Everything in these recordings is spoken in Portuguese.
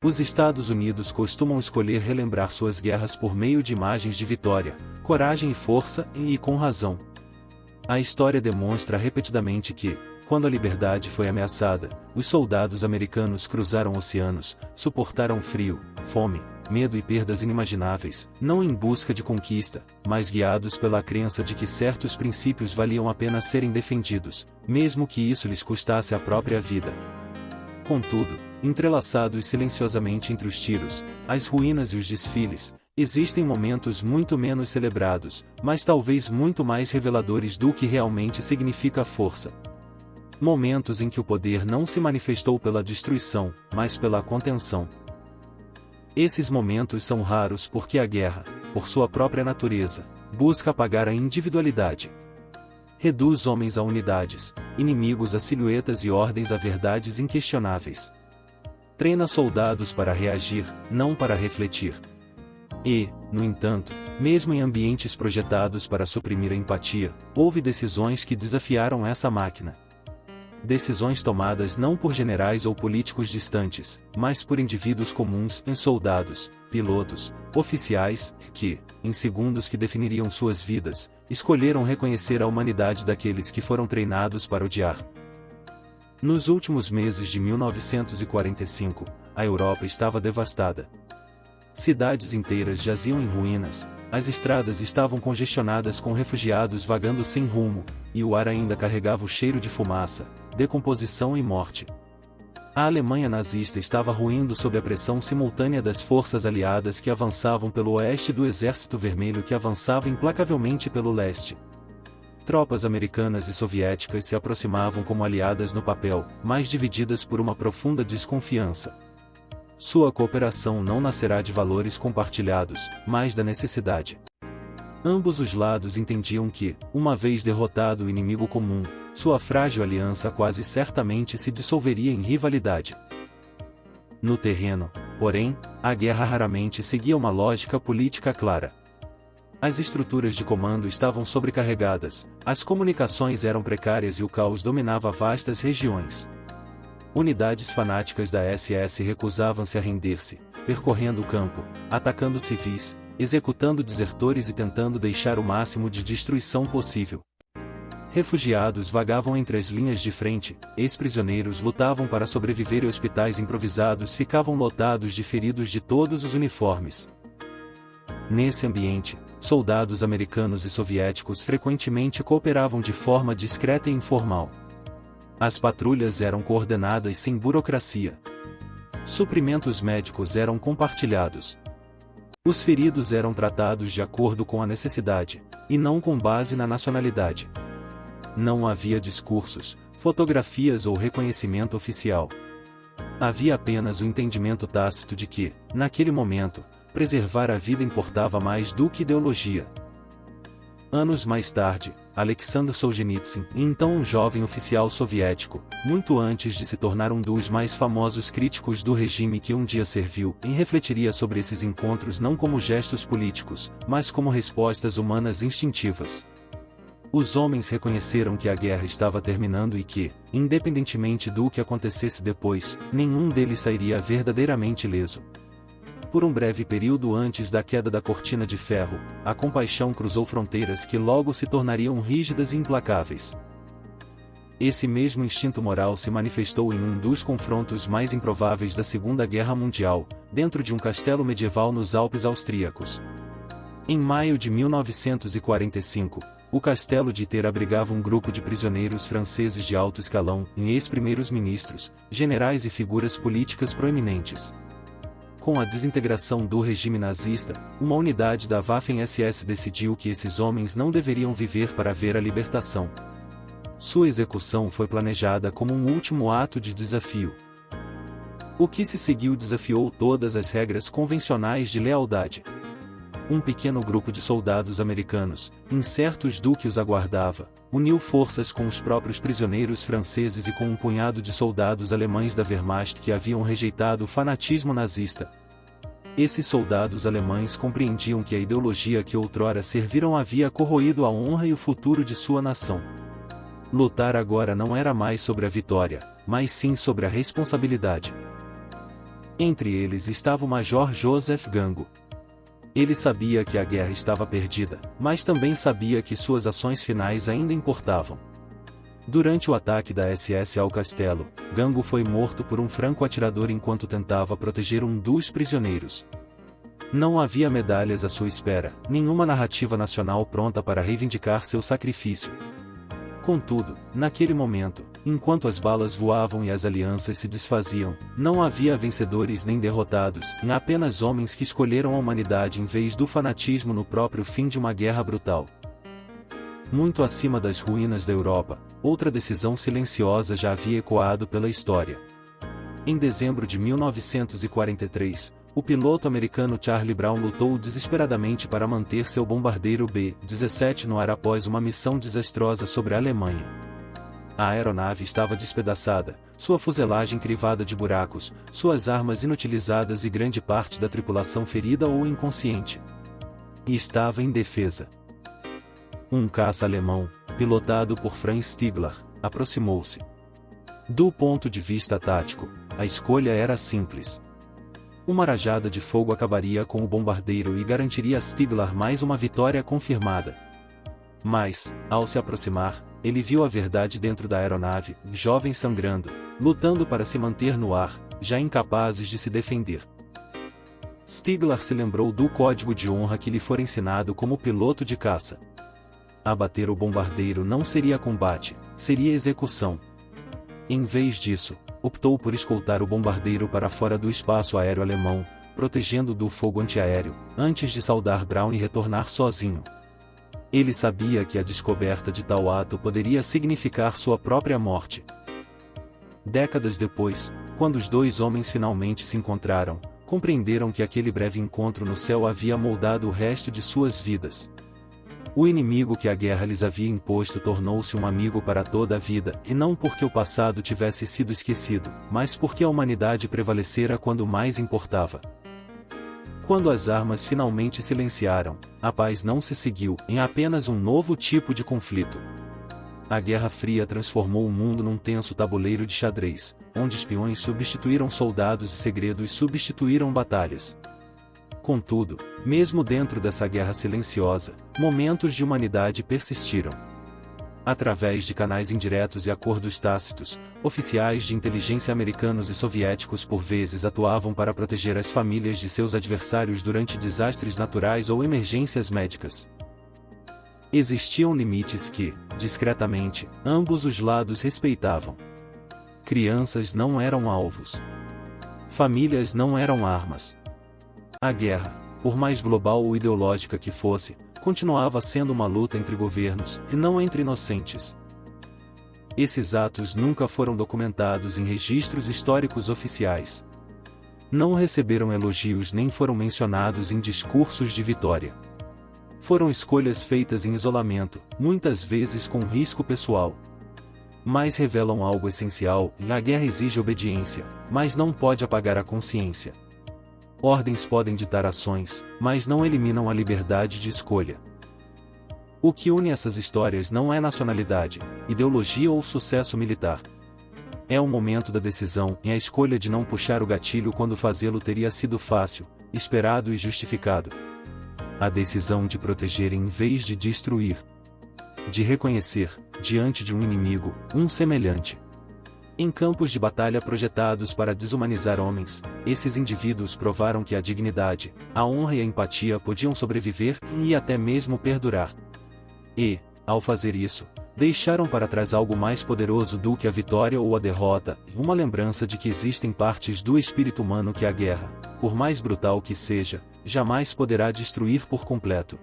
Os Estados Unidos costumam escolher relembrar suas guerras por meio de imagens de vitória, coragem e força, e com razão. A história demonstra repetidamente que, quando a liberdade foi ameaçada, os soldados americanos cruzaram oceanos, suportaram frio, fome, medo e perdas inimagináveis, não em busca de conquista, mas guiados pela crença de que certos princípios valiam a pena serem defendidos, mesmo que isso lhes custasse a própria vida. Contudo, entrelaçados silenciosamente entre os tiros, as ruínas e os desfiles, existem momentos muito menos celebrados, mas talvez muito mais reveladores do que realmente significa força. Momentos em que o poder não se manifestou pela destruição, mas pela contenção. Esses momentos são raros porque a guerra, por sua própria natureza, busca apagar a individualidade. Reduz homens a unidades, inimigos a silhuetas e ordens a verdades inquestionáveis. Treina soldados para reagir, não para refletir. E, no entanto, mesmo em ambientes projetados para suprimir a empatia, houve decisões que desafiaram essa máquina. Decisões tomadas não por generais ou políticos distantes, mas por indivíduos comuns, soldados, pilotos, oficiais, que, em segundos que definiriam suas vidas, escolheram reconhecer a humanidade daqueles que foram treinados para odiar. Nos últimos meses de 1945, a Europa estava devastada. Cidades inteiras jaziam em ruínas, as estradas estavam congestionadas com refugiados vagando sem rumo, e o ar ainda carregava o cheiro de fumaça, decomposição e morte. A Alemanha nazista estava ruindo sob a pressão simultânea das forças aliadas que avançavam pelo oeste e do Exército Vermelho que avançava implacavelmente pelo leste. Tropas americanas e soviéticas se aproximavam como aliadas no papel, mas divididas por uma profunda desconfiança. Sua cooperação não nascerá de valores compartilhados, mas da necessidade. Ambos os lados entendiam que, uma vez derrotado o inimigo comum, sua frágil aliança quase certamente se dissolveria em rivalidade. No terreno, porém, a guerra raramente seguia uma lógica política clara. As estruturas de comando estavam sobrecarregadas, as comunicações eram precárias e o caos dominava vastas regiões. Unidades fanáticas da SS recusavam-se a render-se, percorrendo o campo, atacando civis, executando desertores e tentando deixar o máximo de destruição possível. Refugiados vagavam entre as linhas de frente, ex-prisioneiros lutavam para sobreviver e hospitais improvisados ficavam lotados de feridos de todos os uniformes. Nesse ambiente, soldados americanos e soviéticos frequentemente cooperavam de forma discreta e informal. As patrulhas eram coordenadas sem burocracia. Suprimentos médicos eram compartilhados. Os feridos eram tratados de acordo com a necessidade, e não com base na nacionalidade. Não havia discursos, fotografias ou reconhecimento oficial. Havia apenas o entendimento tácito de que, naquele momento, preservar a vida importava mais do que ideologia. Anos mais tarde, Alexander Solzhenitsyn, então um jovem oficial soviético, muito antes de se tornar um dos mais famosos críticos do regime que um dia serviu, refletiria sobre esses encontros não como gestos políticos, mas como respostas humanas instintivas. Os homens reconheceram que a guerra estava terminando e que, independentemente do que acontecesse depois, nenhum deles sairia verdadeiramente ileso. Por um breve período antes da queda da cortina de ferro, a compaixão cruzou fronteiras que logo se tornariam rígidas e implacáveis. Esse mesmo instinto moral se manifestou em um dos confrontos mais improváveis da Segunda Guerra Mundial, dentro de um castelo medieval nos Alpes austríacos. Em maio de 1945, o castelo de Ter abrigava um grupo de prisioneiros franceses de alto escalão, ex-primeiros ministros, generais e figuras políticas proeminentes. Com a desintegração do regime nazista, uma unidade da Waffen-SS decidiu que esses homens não deveriam viver para ver a libertação. Sua execução foi planejada como um último ato de desafio. O que se seguiu desafiou todas as regras convencionais de lealdade. Um pequeno grupo de soldados americanos, incertos do que os aguardava, uniu forças com os próprios prisioneiros franceses e com um punhado de soldados alemães da Wehrmacht que haviam rejeitado o fanatismo nazista. Esses soldados alemães compreendiam que a ideologia que outrora serviram havia corroído a honra e o futuro de sua nação. Lutar agora não era mais sobre a vitória, mas sim sobre a responsabilidade. Entre eles estava o Major Joseph Gango. Ele sabia que a guerra estava perdida, mas também sabia que suas ações finais ainda importavam. Durante o ataque da SS ao castelo, Gango foi morto por um franco-atirador enquanto tentava proteger um dos prisioneiros. Não havia medalhas à sua espera, nenhuma narrativa nacional pronta para reivindicar seu sacrifício. Contudo, naquele momento, enquanto as balas voavam e as alianças se desfaziam, não havia vencedores nem derrotados, apenas homens que escolheram a humanidade em vez do fanatismo no próprio fim de uma guerra brutal. Muito acima das ruínas da Europa, outra decisão silenciosa já havia ecoado pela história. Em dezembro de 1943, o piloto americano Charlie Brown lutou desesperadamente para manter seu bombardeiro B-17 no ar após uma missão desastrosa sobre a Alemanha. A aeronave estava despedaçada, sua fuselagem crivada de buracos, suas armas inutilizadas e grande parte da tripulação ferida ou inconsciente. E estava indefesa. Um caça alemão, pilotado por Franz Stigler, aproximou-se. Do ponto de vista tático, a escolha era simples. Uma rajada de fogo acabaria com o bombardeiro e garantiria a Stigler mais uma vitória confirmada. Mas, ao se aproximar, ele viu a verdade dentro da aeronave, jovens sangrando, lutando para se manter no ar, já incapazes de se defender. Stigler se lembrou do código de honra que lhe fora ensinado como piloto de caça. Abater o bombardeiro não seria combate, seria execução. Em vez disso, optou por escoltar o bombardeiro para fora do espaço aéreo alemão, protegendo-o do fogo antiaéreo, antes de saudar Brown e retornar sozinho. Ele sabia que a descoberta de tal ato poderia significar sua própria morte. Décadas depois, quando os dois homens finalmente se encontraram, compreenderam que aquele breve encontro no céu havia moldado o resto de suas vidas. O inimigo que a guerra lhes havia imposto tornou-se um amigo para toda a vida, e não porque o passado tivesse sido esquecido, mas porque a humanidade prevalecera quando mais importava. Quando as armas finalmente silenciaram, a paz não se seguiu em apenas um novo tipo de conflito. A Guerra Fria transformou o mundo num tenso tabuleiro de xadrez, onde espiões substituíram soldados e segredos substituíram batalhas. Contudo, mesmo dentro dessa guerra silenciosa, momentos de humanidade persistiram. Através de canais indiretos e acordos tácitos, oficiais de inteligência americanos e soviéticos por vezes atuavam para proteger as famílias de seus adversários durante desastres naturais ou emergências médicas. Existiam limites que, discretamente, ambos os lados respeitavam. Crianças não eram alvos. Famílias não eram armas. A guerra, por mais global ou ideológica que fosse, continuava sendo uma luta entre governos, e não entre inocentes. Esses atos nunca foram documentados em registros históricos oficiais. Não receberam elogios nem foram mencionados em discursos de vitória. Foram escolhas feitas em isolamento, muitas vezes com risco pessoal. Mas revelam algo essencial: a guerra exige obediência, mas não pode apagar a consciência. Ordens podem ditar ações, mas não eliminam a liberdade de escolha. O que une essas histórias não é nacionalidade, ideologia ou sucesso militar. É o momento da decisão, e a escolha de não puxar o gatilho quando fazê-lo teria sido fácil, esperado e justificado. A decisão de proteger em vez de destruir. De reconhecer, diante de um inimigo, um semelhante. Em campos de batalha projetados para desumanizar homens, esses indivíduos provaram que a dignidade, a honra e a empatia podiam sobreviver e até mesmo perdurar. E, ao fazer isso, deixaram para trás algo mais poderoso do que a vitória ou a derrota, uma lembrança de que existem partes do espírito humano que a guerra, por mais brutal que seja, jamais poderá destruir por completo.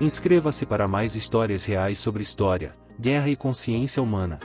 Inscreva-se para mais histórias reais sobre história, guerra e consciência humana.